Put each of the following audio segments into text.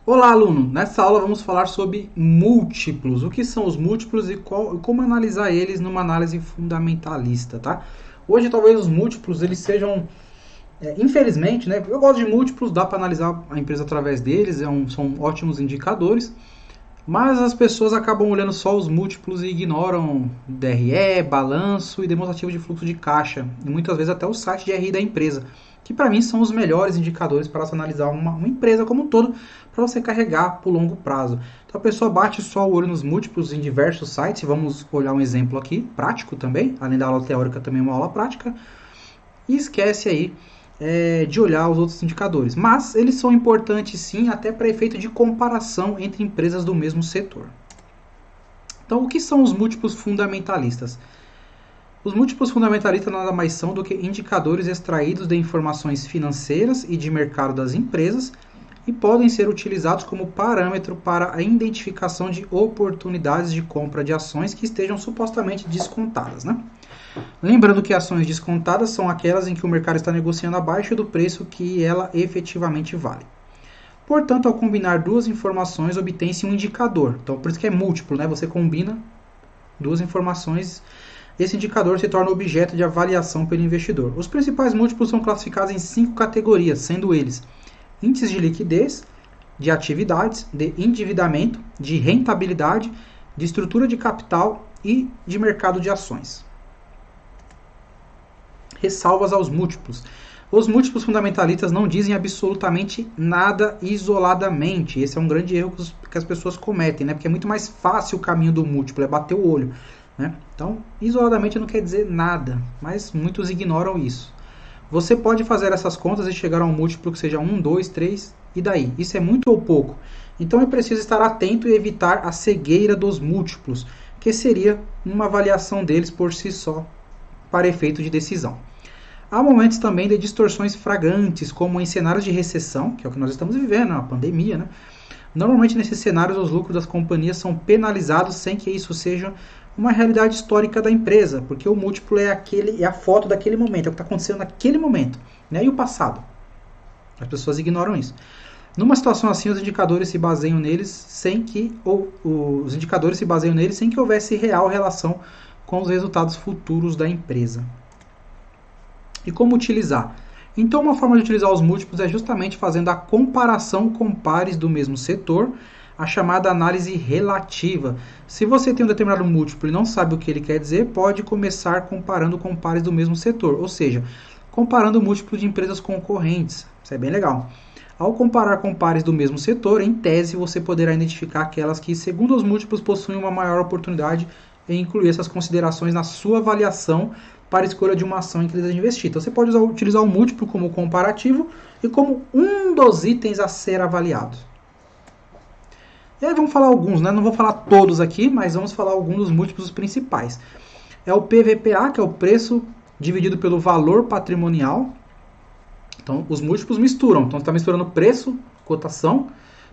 Olá, aluno! Nessa aula vamos falar sobre múltiplos. O que são os múltiplos e como analisar eles numa análise fundamentalista, tá? Hoje talvez os múltiplos eles sejam, infelizmente, né? Eu gosto de múltiplos, dá para analisar a empresa através deles, são ótimos indicadores, mas as pessoas acabam olhando só os múltiplos e ignoram DRE, balanço e demonstrativo de fluxo de caixa, e muitas vezes até o site de RI da empresa, que para mim são os melhores indicadores para se analisar uma empresa como um todo, para você carregar por longo prazo. Então a pessoa bate só o olho nos múltiplos em diversos sites, vamos olhar um exemplo aqui, prático também, além da aula teórica também uma aula prática, e esquece aí de olhar os outros indicadores. Mas eles são importantes sim, até para efeito de comparação entre empresas do mesmo setor. Então o que são os múltiplos fundamentalistas? Os múltiplos fundamentalistas nada mais são do que indicadores extraídos de informações financeiras e de mercado das empresas e podem ser utilizados como parâmetro para a identificação de oportunidades de compra de ações que estejam supostamente descontadas, né? Lembrando que ações descontadas são aquelas em que o mercado está negociando abaixo do preço que ela efetivamente vale. Portanto, ao combinar duas informações, obtém-se um indicador. Então, por isso que é múltiplo, né? Você combina duas informações. Esse indicador se torna objeto de avaliação pelo investidor. Os principais múltiplos são classificados em 5 categorias, sendo eles índices de liquidez, de atividades, de endividamento, de rentabilidade, de estrutura de capital e de mercado de ações. Ressalvas aos múltiplos. Os múltiplos fundamentalistas não dizem absolutamente nada isoladamente. Esse é um grande erro que as pessoas cometem, né? Porque é muito mais fácil o caminho do múltiplo, é bater o olho, né? Então, isoladamente não quer dizer nada, mas muitos ignoram isso. Você pode fazer essas contas e chegar a um múltiplo que seja 1, 2, 3 e daí. Isso é muito ou pouco. Então é preciso estar atento e evitar a cegueira dos múltiplos, que seria uma avaliação deles por si só, para efeito de decisão. Há momentos também de distorções flagrantes, como em cenários de recessão, que é o que nós estamos vivendo, a pandemia, né? Normalmente nesses cenários os lucros das companhias são penalizados sem que isso seja uma realidade histórica da empresa, porque o múltiplo é a foto daquele momento, é o que está acontecendo naquele momento, né? E o passado. As pessoas ignoram isso. Numa situação assim, os indicadores se baseiam neles sem que houvesse real relação com os resultados futuros da empresa. E como utilizar? Então, uma forma de utilizar os múltiplos é justamente fazendo a comparação com pares do mesmo setor, a chamada análise relativa. Se você tem um determinado múltiplo e não sabe o que ele quer dizer, pode começar comparando com pares do mesmo setor, ou seja, comparando o múltiplo de empresas concorrentes. Isso é bem legal. Ao comparar com pares do mesmo setor, em tese, você poderá identificar aquelas que, segundo os múltiplos, possuem uma maior oportunidade em incluir essas considerações na sua avaliação para a escolha de uma ação em que deseja investir. Então, você pode utilizar o múltiplo como comparativo e como um dos itens a ser avaliado. E aí vamos falar alguns, né? Não vou falar todos aqui, mas vamos falar alguns dos múltiplos principais. É o PVPA, que é o preço dividido pelo valor patrimonial. Então, os múltiplos misturam. Então, você está misturando preço, cotação,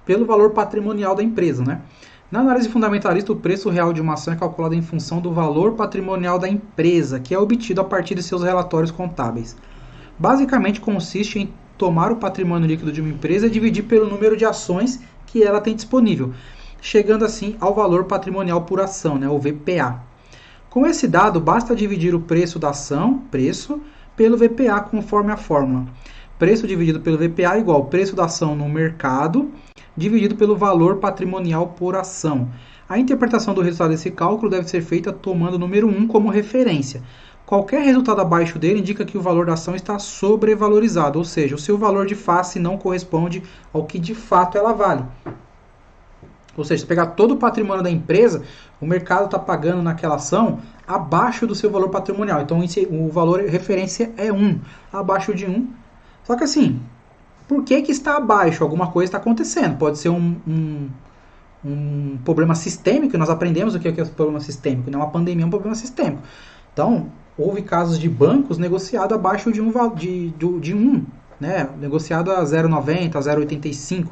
pelo valor patrimonial da empresa, né? Na análise fundamentalista, o preço real de uma ação é calculado em função do valor patrimonial da empresa, que é obtido a partir de seus relatórios contábeis. Basicamente, consiste em tomar o patrimônio líquido de uma empresa e dividir pelo número de ações que ela tem disponível, chegando assim ao valor patrimonial por ação, né, o VPA. Com esse dado, basta dividir o preço da ação, preço, pelo VPA conforme a fórmula. Preço dividido pelo VPA é igual preço da ação no mercado, dividido pelo valor patrimonial por ação. A interpretação do resultado desse cálculo deve ser feita tomando o número 1 como referência. Qualquer resultado abaixo dele indica que o valor da ação está sobrevalorizado, ou seja, o seu valor de face não corresponde ao que de fato ela vale. Ou seja, se pegar todo o patrimônio da empresa, o mercado está pagando naquela ação abaixo do seu valor patrimonial. Então o valor referência é 1, abaixo de 1. Só que assim, por que está abaixo? Alguma coisa está acontecendo. Pode ser um problema sistêmico, nós aprendemos o que é um problema sistêmico. Não é uma pandemia, é um problema sistêmico. Então, houve casos de bancos negociados abaixo de 1, né? Negociado a 0,90, a 0,85.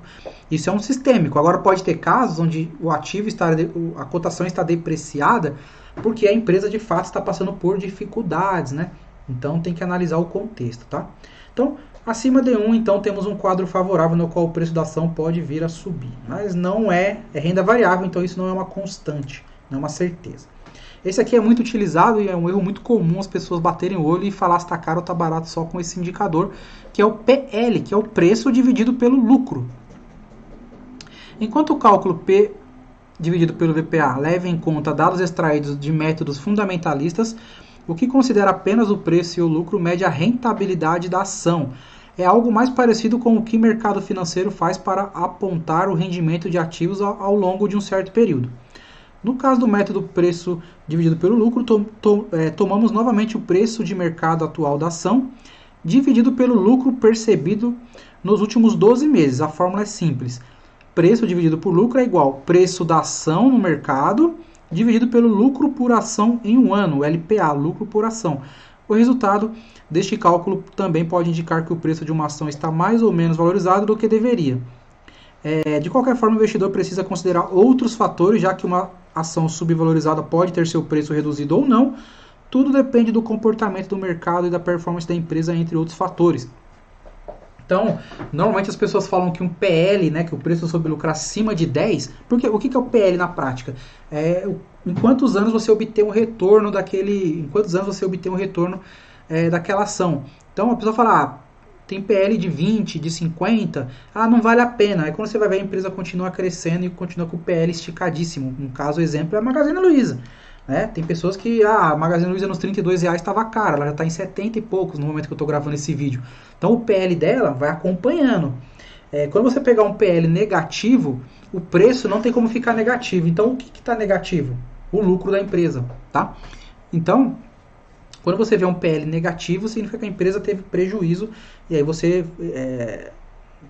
Isso é um sistêmico. Agora pode ter casos onde o ativo a cotação está depreciada porque a empresa de fato está passando por dificuldades, né? Então tem que analisar o contexto, tá? Então, Acima de 1, então, temos um quadro favorável no qual o preço da ação pode vir a subir. Mas não é renda variável, então isso não é uma constante, não é uma certeza. Esse aqui é muito utilizado e é um erro muito comum as pessoas baterem o olho e falar se está caro ou está barato só com esse indicador, que é o PL, que é o preço dividido pelo lucro. Enquanto o cálculo P dividido pelo VPA leva em conta dados extraídos de métodos fundamentalistas, o que considera apenas o preço e o lucro mede a rentabilidade da ação. É algo mais parecido com o que o mercado financeiro faz para apontar o rendimento de ativos ao longo de um certo período. No caso do método preço dividido pelo lucro, tomamos novamente o preço de mercado atual da ação, dividido pelo lucro percebido nos últimos 12 meses. A fórmula é simples. Preço dividido por lucro é igual preço da ação no mercado, dividido pelo lucro por ação em um ano, LPA, lucro por ação. O resultado deste cálculo também pode indicar que o preço de uma ação está mais ou menos valorizado do que deveria. De qualquer forma, o investidor precisa considerar outros fatores, já que uma ação subvalorizada pode ter seu preço reduzido ou não. Tudo depende do comportamento do mercado e da performance da empresa, entre outros fatores. Então, normalmente as pessoas falam que um PL, né, que o preço sobre lucro acima de 10, porque o que é o PL na prática? Em quantos anos você obter um retorno daquela ação. Então a pessoa fala, tem PL de 20, de 50, não vale a pena. Aí quando você vai ver, a empresa continua crescendo e continua com o PL esticadíssimo. Um caso, exemplo, é a Magazine Luiza. Tem pessoas que a Magazine Luiza nos R$32 estava cara, ela já está em 70 e poucos no momento que eu estou gravando esse vídeo. Então o PL dela vai acompanhando. Quando você pegar um PL negativo, o preço não tem como ficar negativo. Então o que está negativo? O lucro da empresa, tá? Então, quando você vê um PL negativo, significa que a empresa teve prejuízo, e aí você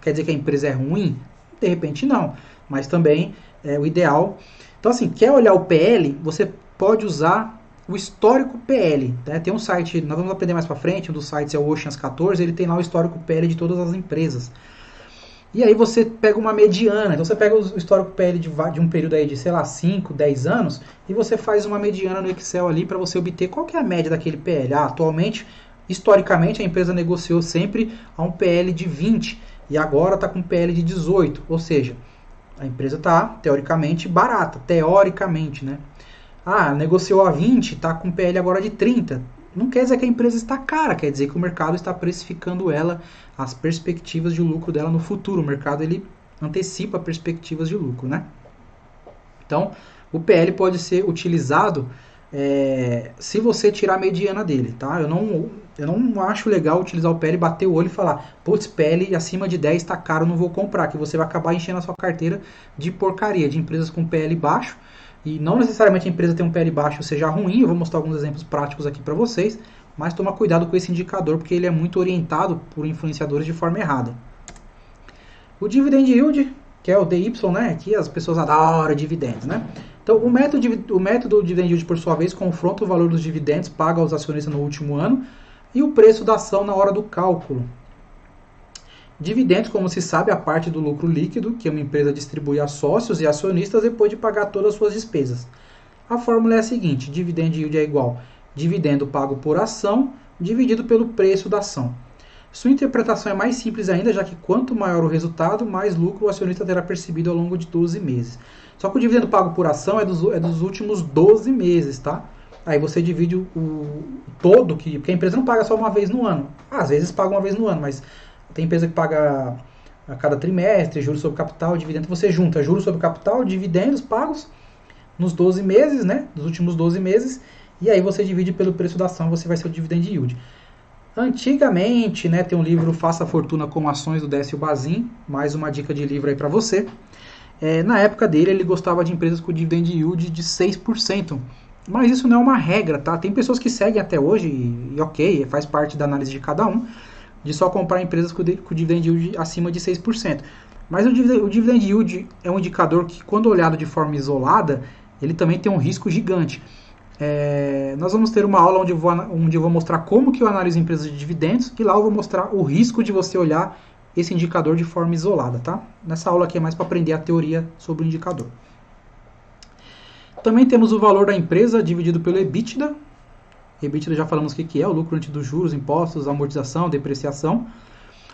quer dizer que a empresa é ruim? De repente não, mas também o ideal. Então assim, quer olhar o PL, você pode usar o histórico PL. Né? Tem um site, nós vamos aprender mais para frente, um dos sites é o Oceans 14, ele tem lá o histórico PL de todas as empresas. E aí você pega uma mediana, então você pega o histórico PL de um período aí de, sei lá, 5, 10 anos, e você faz uma mediana no Excel ali para você obter qual que é a média daquele PL. Atualmente, historicamente, a empresa negociou sempre a um PL de 20, e agora está com um PL de 18, ou seja, a empresa está, teoricamente, barata, teoricamente, né? Negociou a 20, está com PL agora de 30. Não quer dizer que a empresa está cara, quer dizer que o mercado está precificando ela, as perspectivas de lucro dela no futuro. O mercado ele antecipa perspectivas de lucro, né? Então, o PL pode ser utilizado se você tirar a mediana dele, tá? Eu não acho legal utilizar o PL, bater o olho e falar, putz, PL acima de 10 está caro, não vou comprar, que você vai acabar enchendo a sua carteira de porcaria, de empresas com PL baixo. E não necessariamente a empresa tem um PL baixo seja ruim, eu vou mostrar alguns exemplos práticos aqui para vocês, mas toma cuidado com esse indicador, porque ele é muito orientado por influenciadores de forma errada. O Dividend Yield, que é o DY, né? Aqui as pessoas adoram dividendos, né? Então, o método Dividend Yield, por sua vez, confronta o valor dos dividendos pago aos acionistas no último ano e o preço da ação na hora do cálculo. Dividendos, como se sabe, é a parte do lucro líquido que uma empresa distribui a sócios e acionistas depois de pagar todas as suas despesas. A fórmula é a seguinte: dividend yield é igual dividendo pago por ação dividido pelo preço da ação. Sua interpretação é mais simples ainda, já que quanto maior o resultado, mais lucro o acionista terá percebido ao longo de 12 meses. Só que o dividendo pago por ação é dos últimos 12 meses, tá? Aí você divide o todo, porque a empresa não paga só uma vez no ano. Às vezes paga uma vez no ano, mas tem empresa que paga a cada trimestre, juros sobre capital, dividendo. Você junta juros sobre capital, dividendos pagos nos 12 meses, né? Nos últimos 12 meses. E aí você divide pelo preço da ação, você vai ser o dividend yield. Antigamente, né, tem um livro Faça Fortuna com Ações do Décio Bazin. Mais uma dica de livro aí para você. Na época dele, ele gostava de empresas com dividend yield de 6%. Mas isso não é uma regra, tá? Tem pessoas que seguem até hoje e ok, faz parte da análise de cada um, de só comprar empresas com dividend yield acima de 6%. Mas o dividend yield é um indicador que, quando olhado de forma isolada, ele também tem um risco gigante. Nós vamos ter uma aula onde eu vou mostrar como que eu analiso empresas de dividendos, e lá eu vou mostrar o risco de você olhar esse indicador de forma isolada, tá? Nessa aula aqui é mais para aprender a teoria sobre o indicador. Também temos o valor da empresa dividido pelo EBITDA. EBITDA já falamos o que é, o lucro antes dos juros, impostos, amortização, depreciação.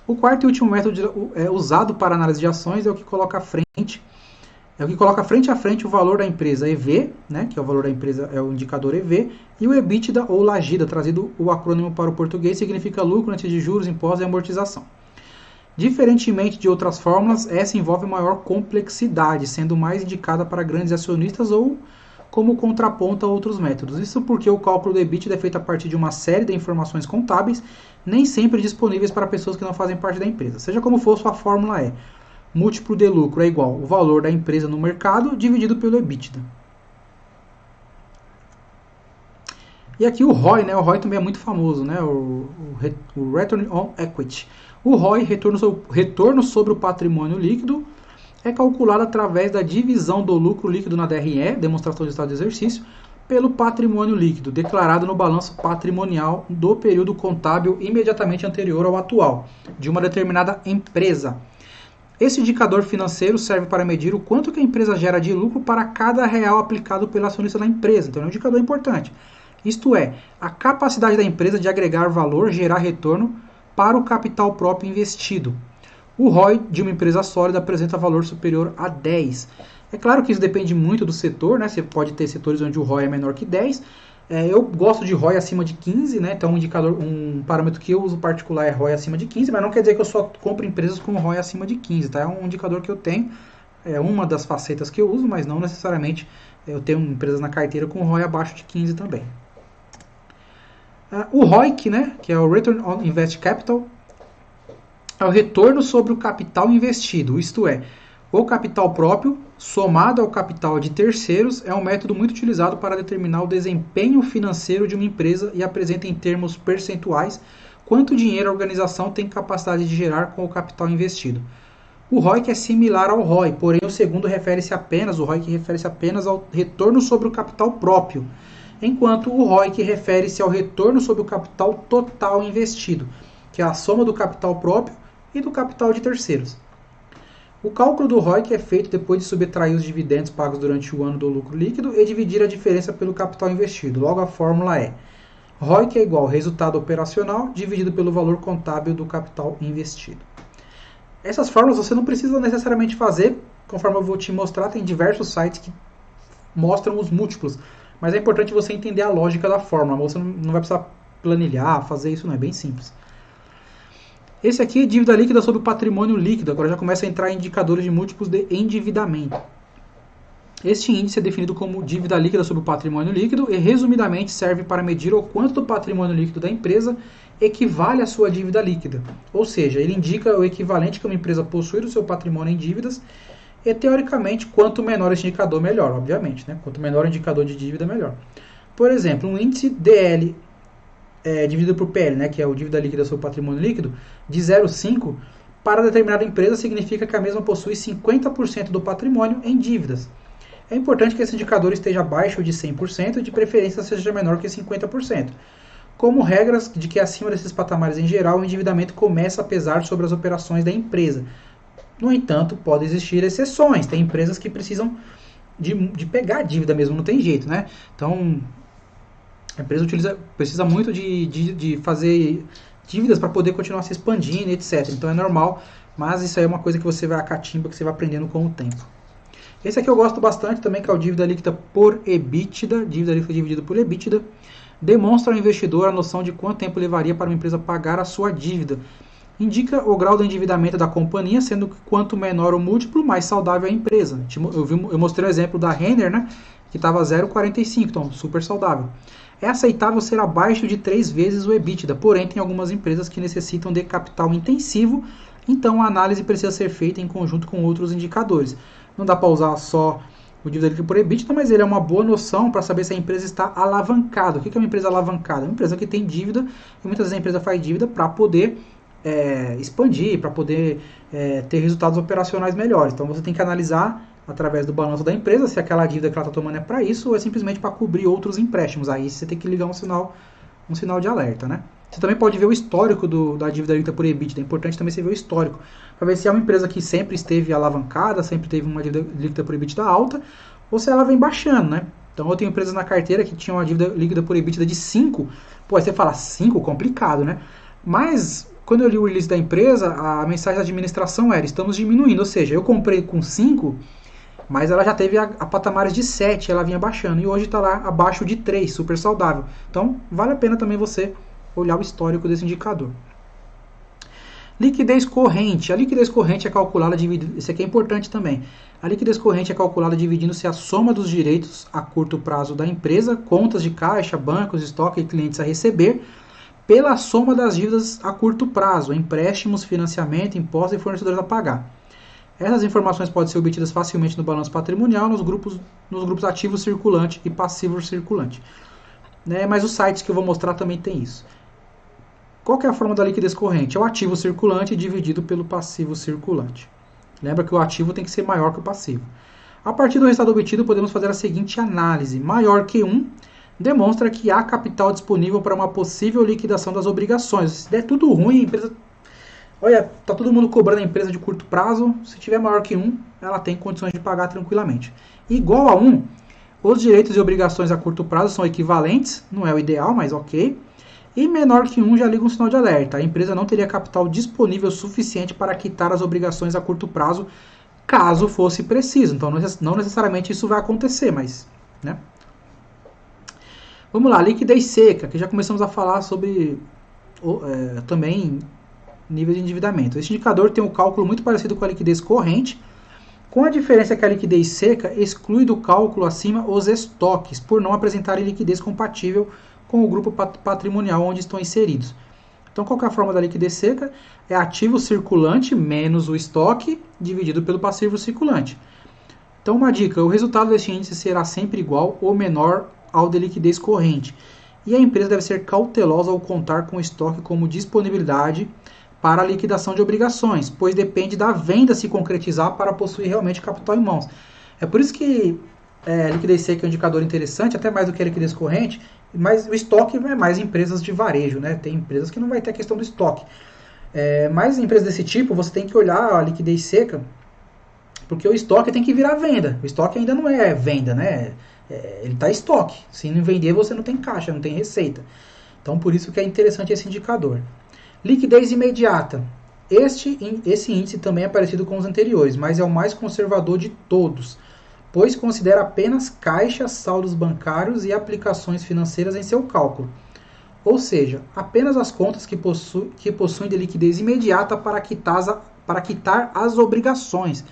O quarto e último método usado para análise de ações é o que coloca frente a frente o valor da empresa EV, né, que é o valor da empresa, é o indicador EV, e o EBITDA ou LAGIDA, trazido o acrônimo para o português, significa lucro antes de juros, impostos e amortização. Diferentemente de outras fórmulas, essa envolve maior complexidade, sendo mais indicada para grandes acionistas ou como contraponto a outros métodos. Isso porque o cálculo do EBITDA é feito a partir de uma série de informações contábeis, nem sempre disponíveis para pessoas que não fazem parte da empresa. Seja como for, sua fórmula é: múltiplo de lucro é igual o valor da empresa no mercado dividido pelo EBITDA. E aqui o ROI, né? O ROI também é muito famoso, né? O Return on Equity. O ROI, retorno sobre o patrimônio líquido, é calculado através da divisão do lucro líquido na DRE, demonstração de estado de exercício, pelo patrimônio líquido, declarado no balanço patrimonial do período contábil imediatamente anterior ao atual, de uma determinada empresa. Esse indicador financeiro serve para medir o quanto que a empresa gera de lucro para cada real aplicado pelo acionista da empresa. Então é um indicador importante. Isto é, a capacidade da empresa de agregar valor, gerar retorno para o capital próprio investido. O ROI de uma empresa sólida apresenta valor superior a 10. É claro que isso depende muito do setor, né? Você pode ter setores onde o ROI é menor que 10. Eu gosto de ROI acima de 15, né? Então um parâmetro que eu uso particular é ROI acima de 15, mas não quer dizer que eu só compro empresas com ROI acima de 15, tá? É um indicador que eu tenho, é uma das facetas que eu uso, mas não necessariamente eu tenho empresas na carteira com ROI abaixo de 15 também. O ROIC, né, que é o Return on Invested Capital, é o retorno sobre o capital investido, isto é, o capital próprio somado ao capital de terceiros é um método muito utilizado para determinar o desempenho financeiro de uma empresa e apresenta em termos percentuais quanto dinheiro a organização tem capacidade de gerar com o capital investido. O ROIC é similar ao ROI, porém o segundo o ROIC refere-se apenas ao retorno sobre o capital próprio, enquanto o ROIC refere-se ao retorno sobre o capital total investido, que é a soma do capital próprio e do capital de terceiros. O cálculo do ROIC é feito depois de subtrair os dividendos pagos durante o ano do lucro líquido e dividir a diferença pelo capital investido. Logo, a fórmula é: ROIC é igual ao resultado operacional dividido pelo valor contábil do capital investido. Essas fórmulas você não precisa necessariamente fazer, conforme eu vou te mostrar, tem diversos sites que mostram os múltiplos, mas é importante você entender a lógica da fórmula, você não vai precisar planilhar, fazer isso, não é bem simples. Esse aqui é dívida líquida sobre o patrimônio líquido, agora já começa a entrar em indicadores de múltiplos de endividamento. Este índice é definido como dívida líquida sobre o patrimônio líquido e, resumidamente, serve para medir o quanto do patrimônio líquido da empresa equivale à sua dívida líquida. Ou seja, ele indica o equivalente que uma empresa possui do seu patrimônio em dívidas e, teoricamente, quanto menor esse indicador, melhor, obviamente, né? Quanto menor o indicador de dívida, melhor. Por exemplo, um índice DL dividido por PL, né, que é o dívida líquida sobre o patrimônio líquido, de 0,5 para determinada empresa significa que a mesma possui 50% do patrimônio em dívidas. É importante que esse indicador esteja abaixo de 100% e de preferência seja menor que 50%. Como regras de que acima desses patamares em geral, o endividamento começa a pesar sobre as operações da empresa. No entanto, podem existir exceções. Tem empresas que precisam de pegar dívida mesmo, não tem jeito, né? Então, a empresa precisa muito de fazer dívidas para poder continuar se expandindo, etc. Então é normal, mas isso aí é uma coisa que você vai a catimba, que você vai aprendendo com o tempo. Esse aqui eu gosto bastante também, que é o dívida líquida por EBITDA, dívida líquida dividida por EBITDA, demonstra ao investidor a noção de quanto tempo levaria para uma empresa pagar a sua dívida. Indica o grau de endividamento da companhia, sendo que quanto menor o múltiplo, mais saudável é a empresa. Eu mostrei o exemplo da Renner, né, que estava 0,45, então super saudável. É aceitável ser abaixo de 3 vezes o EBITDA, porém tem algumas empresas que necessitam de capital intensivo, então a análise precisa ser feita em conjunto com outros indicadores. Não dá para usar só o dívida líquida por EBITDA, mas ele é uma boa noção para saber se a empresa está alavancada. O que é uma empresa alavancada? É uma empresa que tem dívida, e muitas vezes a empresa faz dívida para poder expandir, para poder ter resultados operacionais melhores. Então você tem que analisar através do balanço da empresa se aquela dívida que ela está tomando é para isso ou é simplesmente para cobrir outros empréstimos. Aí você tem que ligar um sinal de alerta, né? Você também pode ver o histórico da dívida líquida por EBITDA. É importante também você ver o histórico, para ver se é uma empresa que sempre esteve alavancada, sempre teve uma dívida líquida por EBITDA alta, ou se ela vem baixando, né? Então eu tenho empresas na carteira que tinham uma dívida líquida por EBITDA de 5. Pô, aí você fala 5? Complicado, né? Mas quando eu li o release da empresa, a mensagem da administração era: estamos diminuindo, ou seja, eu comprei com 5, mas ela já teve a patamares de 7, ela vinha baixando, e hoje está lá abaixo de 3, super saudável. Então, vale a pena também você olhar o histórico desse indicador. Liquidez corrente. A liquidez corrente é calculada dividindo. Isso aqui é importante também. A liquidez corrente é calculada dividindo-se a soma dos direitos a curto prazo da empresa, contas de caixa, bancos, estoque e clientes a receber, pela soma das dívidas a curto prazo, empréstimos, financiamento, impostos e fornecedores a pagar. Essas informações podem ser obtidas facilmente no balanço patrimonial, nos grupos ativo circulante e passivo circulante. Mas os sites que eu vou mostrar também tem isso. Qual que é a forma da liquidez corrente? É o ativo circulante dividido pelo passivo circulante. Lembra que o ativo tem que ser maior que o passivo. A partir do resultado obtido, podemos fazer a seguinte análise. Maior que 1 demonstra que há capital disponível para uma possível liquidação das obrigações. Se der tudo ruim, a empresa... Olha, está todo mundo cobrando a empresa de curto prazo. Se tiver maior que 1, ela tem condições de pagar tranquilamente. Igual a 1, os direitos e obrigações a curto prazo são equivalentes. Não é o ideal, mas ok. E menor que 1 já liga um sinal de alerta. A empresa não teria capital disponível suficiente para quitar as obrigações a curto prazo, caso fosse preciso. Então, não necessariamente isso vai acontecer, mas... Vamos lá, liquidez seca, que já começamos a falar sobre também nível de endividamento. Esse indicador tem um cálculo muito parecido com a liquidez corrente, com a diferença que a liquidez seca exclui do cálculo acima os estoques, por não apresentarem liquidez compatível com o grupo patrimonial onde estão inseridos. Então, qual que é a forma da liquidez seca? É ativo circulante menos o estoque dividido pelo passivo circulante. Então, uma dica: o resultado deste índice será sempre igual ou menor ao de liquidez corrente. E a empresa deve ser cautelosa ao contar com o estoque como disponibilidade para a liquidação de obrigações, pois depende da venda se concretizar para possuir realmente capital em mãos. É por isso que a liquidez seca é um indicador interessante, até mais do que a liquidez corrente. Mas o estoque é mais empresas de varejo, Tem empresas que não vai ter a questão do estoque. Mas empresas desse tipo, você tem que olhar a liquidez seca, porque o estoque tem que virar venda. O estoque ainda não é venda, ele está em estoque. Se não vender, você não tem caixa, não tem receita. Então, por isso que é interessante esse indicador. Liquidez imediata. Esse índice também é parecido com os anteriores, mas é o mais conservador de todos, pois considera apenas caixas, saldos bancários e aplicações financeiras em seu cálculo. Ou seja, apenas as contas que possuem de liquidez imediata para quitar as obrigações.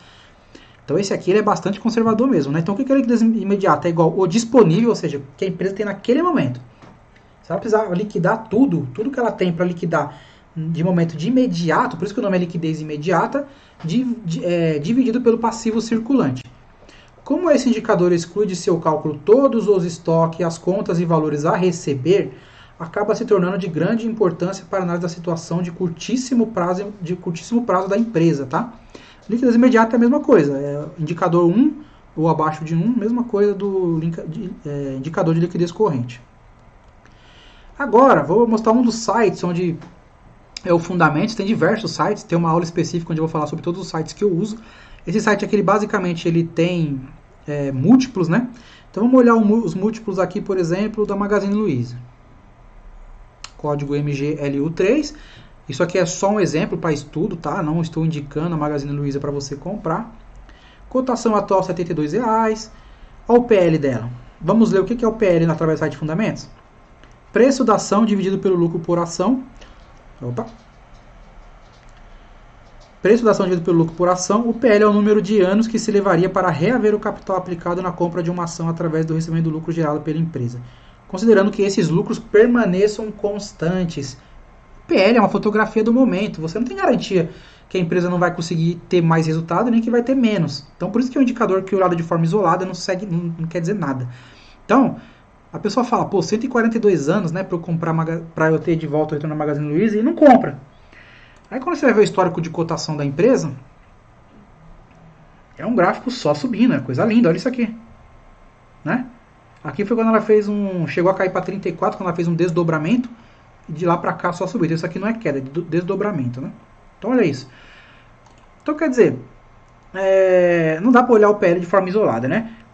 Então esse aqui ele é bastante conservador mesmo. Então o que é liquidez imediata? É igual o disponível, ou seja, que a empresa tem naquele momento. Se ela precisar liquidar tudo que ela tem para liquidar de momento de imediato, por isso que o nome é liquidez imediata, dividido pelo passivo circulante. Como esse indicador exclui de seu cálculo todos os estoques, as contas e valores a receber, acaba se tornando de grande importância para a análise da situação de curtíssimo prazo da empresa, tá? Liquidez imediata é a mesma coisa, indicador 1 ou abaixo de 1, mesma coisa do indicador de liquidez corrente. Agora, vou mostrar um dos sites onde é o Fundamentos. Tem diversos sites, tem uma aula específica onde eu vou falar sobre todos os sites que eu uso. Esse site aqui, basicamente, ele tem múltiplos, Então vamos olhar os múltiplos aqui, por exemplo, da Magazine Luiza. Código MGLU3. Isso aqui é só um exemplo para estudo, tá? Não estou indicando a Magazine Luiza para você comprar. Cotação atual R$ 72,00. Olha o PL dela. Vamos ler o que é o PL através do site Fundamentos. Preço da ação dividido pelo lucro por ação. Preço da ação dividido pelo lucro por ação. O PL é o número de anos que se levaria para reaver o capital aplicado na compra de uma ação através do recebimento do lucro gerado pela empresa, considerando que esses lucros permaneçam constantes. PL é uma fotografia do momento. Você não tem garantia que a empresa não vai conseguir ter mais resultado nem que vai ter menos. Então, por isso que é um indicador que olhado de forma isolada não quer dizer nada. Então, a pessoa fala, 142 anos, para eu comprar, para eu ter de volta o retorno na Magazine Luiza, e não compra. Aí quando você vai ver o histórico de cotação da empresa, é um gráfico só subindo, é coisa linda, olha isso aqui. Aqui foi quando ela fez chegou a cair para 34, quando ela fez um desdobramento, e de lá para cá só subiu. Então isso aqui não é queda, é desdobramento, Então olha isso. Então quer dizer, não dá para olhar o PL de forma isolada,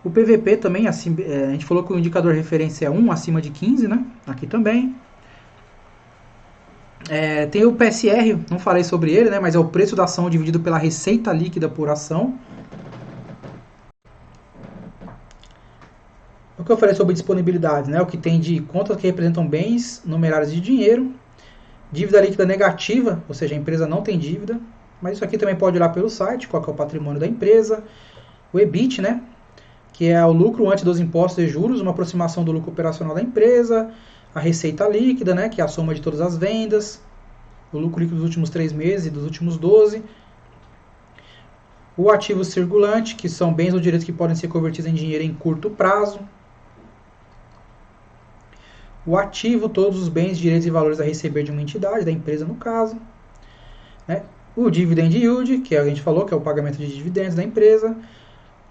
O PVP também, assim, a gente falou que o indicador de referência é 1 acima de 15, Aqui também. Tem o PSR, não falei sobre ele, né, mas é o preço da ação dividido pela receita líquida por ação. O que eu falei sobre disponibilidade, né, o que tem de contas que representam bens numerários de dinheiro, dívida líquida negativa, ou seja, a empresa não tem dívida, mas isso aqui também pode olhar pelo site, qual que é o patrimônio da empresa, o EBIT, né, que é o lucro antes dos impostos e juros, uma aproximação do lucro operacional da empresa, a receita líquida, né, que é a soma de todas as vendas, o lucro líquido dos últimos 3 meses e dos últimos 12, o ativo circulante, que são bens ou direitos que podem ser convertidos em dinheiro em curto prazo, o ativo, todos os bens, direitos e valores a receber de uma entidade, da empresa no caso, né? O dividend yield, que a gente falou, que é o pagamento de dividendos da empresa,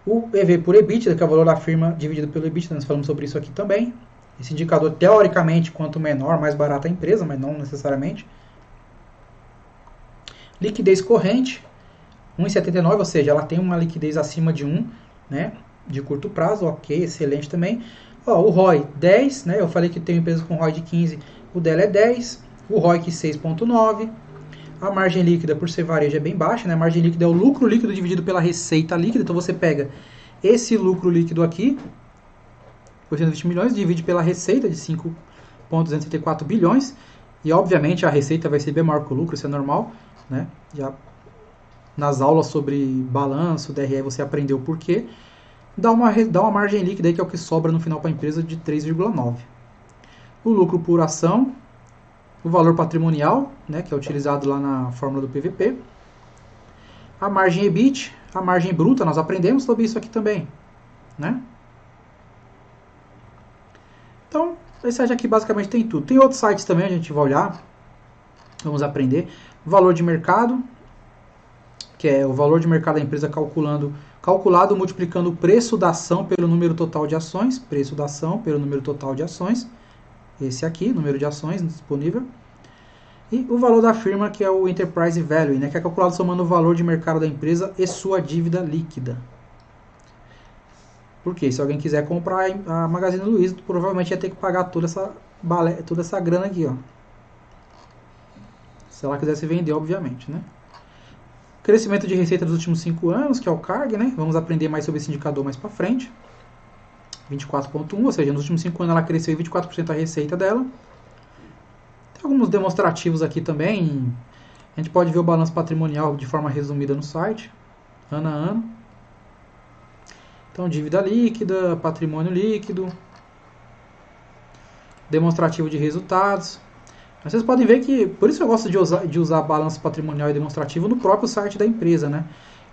o EV por EBITDA, que é o valor da firma dividido pelo EBITDA, nós falamos sobre isso aqui também. Esse indicador, teoricamente, quanto menor, mais barata a empresa, mas não necessariamente. Liquidez corrente, 1,79, ou seja, ela tem uma liquidez acima de 1, né, de curto prazo, ok, excelente também. Ó, o ROI 10, né, eu falei que tem empresa com ROI de 15, o dela é 10, o ROIC 6,9, a margem líquida, por ser varejo, é bem baixa, né, a margem líquida é o lucro líquido dividido pela receita líquida, então você pega esse lucro líquido aqui, 820 milhões, divide pela receita de 5,234 bilhões, e obviamente a receita vai ser bem maior que o lucro, isso é normal, né, já nas aulas sobre balanço, DRE, você aprendeu o porquê. Dá uma margem líquida aí, que é o que sobra no final para a empresa, de 3,9. O lucro por ação, o valor patrimonial, né, que é utilizado lá na fórmula do PVP. A margem EBIT, a margem bruta, nós aprendemos sobre isso aqui também, né? Então, esse site aqui basicamente tem tudo. Tem outros sites também, a gente vai olhar, vamos aprender. Valor de mercado, que é o valor de mercado da empresa calculado multiplicando o preço da ação pelo número total de ações, preço da ação pelo número total de ações, esse aqui, número de ações disponível, e o valor da firma, que é o Enterprise Value, né, que é calculado somando o valor de mercado da empresa e sua dívida líquida. Porque se alguém quiser comprar a Magazine Luiza, provavelmente ia ter que pagar toda essa grana aqui, ó. Se ela quisesse vender, obviamente, né? Crescimento de receita dos últimos 5 anos, que é o CARG, né? Vamos aprender mais sobre esse indicador mais para frente. 24,1, ou seja, nos últimos 5 anos ela cresceu 24% a receita dela. Tem alguns demonstrativos aqui também. A gente pode ver o balanço patrimonial de forma resumida no site, ano a ano. Então, dívida líquida, patrimônio líquido, demonstrativo de resultados. Mas vocês podem ver que, por isso eu gosto de usar balanço patrimonial e demonstrativo no próprio site da empresa, né?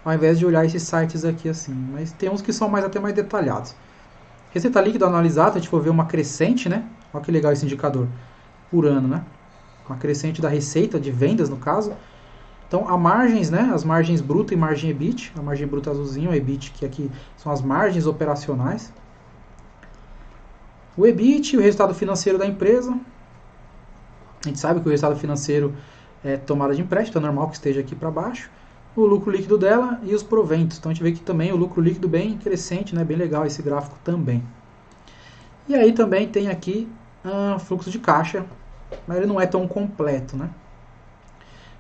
Ao invés de olhar esses sites aqui assim. Mas tem uns que são até mais detalhados. Receita líquida analisada, se a gente for ver uma crescente, né? Olha que legal esse indicador, por ano, né? Uma crescente da receita, de vendas no caso. Então, as margens, né? As margens bruta e margem EBIT. A margem bruta azulzinho, a EBIT, que aqui são as margens operacionais. O EBIT, o resultado financeiro da empresa. A gente sabe que o resultado financeiro é tomada de empréstimo, é normal que esteja aqui para baixo. O lucro líquido dela e os proventos. Então a gente vê que também o lucro líquido bem crescente, né? Bem legal esse gráfico também. E aí também tem aqui fluxo de caixa, mas ele não é tão completo, né?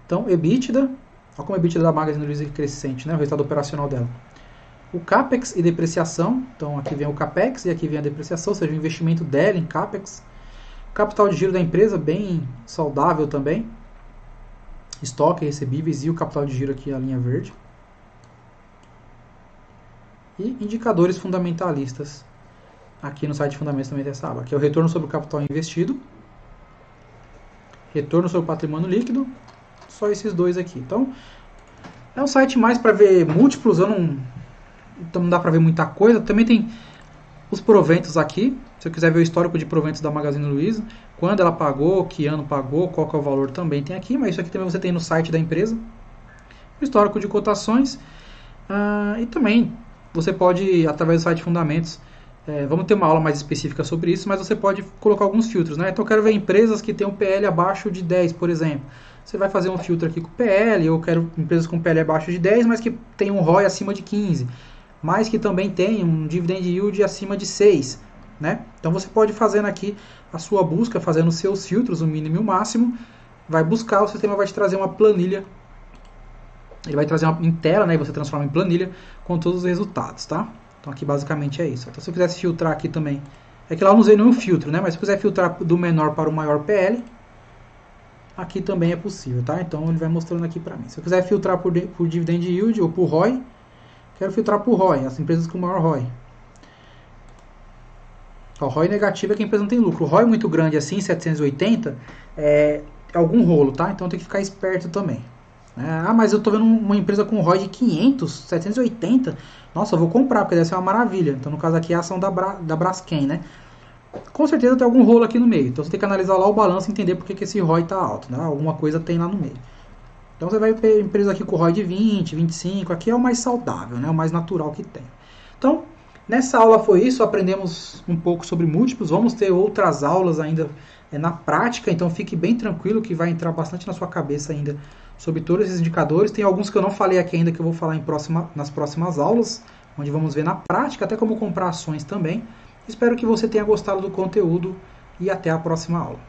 Então, EBITDA, olha como a EBITDA da Magazine Luiza é crescente, né? O resultado operacional dela. O CAPEX e depreciação, então aqui vem o CAPEX e aqui vem a depreciação, ou seja, o investimento dela em CAPEX. Capital de giro da empresa, bem saudável também. Estoque, recebíveis e o capital de giro aqui, a linha verde. E indicadores fundamentalistas. Aqui no site de fundamentos também tem essa aba. Aqui é o retorno sobre o capital investido. Retorno sobre o patrimônio líquido. Só esses dois aqui. Então, é um site mais para ver múltiplos. Então não dá para ver muita coisa. Também tem os proventos aqui. Se eu quiser ver o histórico de proventos da Magazine Luiza, quando ela pagou, que ano pagou, qual que é o valor, também tem aqui, mas isso aqui também você tem no site da empresa. O histórico de cotações. E também você pode, através do site de fundamentos, vamos ter uma aula mais específica sobre isso, mas você pode colocar alguns filtros, né? Então eu quero ver empresas que têm um PL abaixo de 10, por exemplo. Você vai fazer um filtro aqui com PL, eu quero empresas com PL abaixo de 10, mas que tem um ROI acima de 15, mas que também tem um dividend yield acima de 6. Né? Então você pode fazendo aqui a sua busca, fazendo os seus filtros, o mínimo e o máximo, vai buscar, o sistema vai te trazer uma planilha. Ele vai trazer uma em tela, né, e você transforma em planilha com todos os resultados, tá? Então aqui basicamente é isso. Então se eu quisesse filtrar aqui também, é que lá eu não usei nenhum filtro, né? Mas se eu quiser filtrar do menor para o maior PL, aqui também é possível, tá? Então ele vai mostrando aqui para mim. Se eu quiser filtrar por dividend yield ou por ROI, quero filtrar por ROI, as empresas com maior ROI. O ROI negativo é que a empresa não tem lucro. O ROI muito grande assim, 780, é algum rolo, tá? Então tem que ficar esperto também. Ah, mas eu tô vendo uma empresa com ROI de 500, 780. Nossa, eu vou comprar, porque deve ser uma maravilha. Então, no caso aqui, é a ação da Braskem, né? Com certeza tem algum rolo aqui no meio. Então, você tem que analisar lá o balanço e entender por que esse ROI tá alto, né? Alguma coisa tem lá no meio. Então, você vai ver empresa aqui com ROI de 20, 25. Aqui é o mais saudável, né? O mais natural que tem. Então, nessa aula foi isso. Aprendemos um pouco sobre múltiplos. Vamos ter outras aulas ainda na prática. Então, fique bem tranquilo que vai entrar bastante na sua cabeça ainda sobre todos esses indicadores. Tem alguns que eu não falei aqui ainda que eu vou falar nas próximas aulas, onde vamos ver na prática até como comprar ações também. Espero que você tenha gostado do conteúdo e até a próxima aula.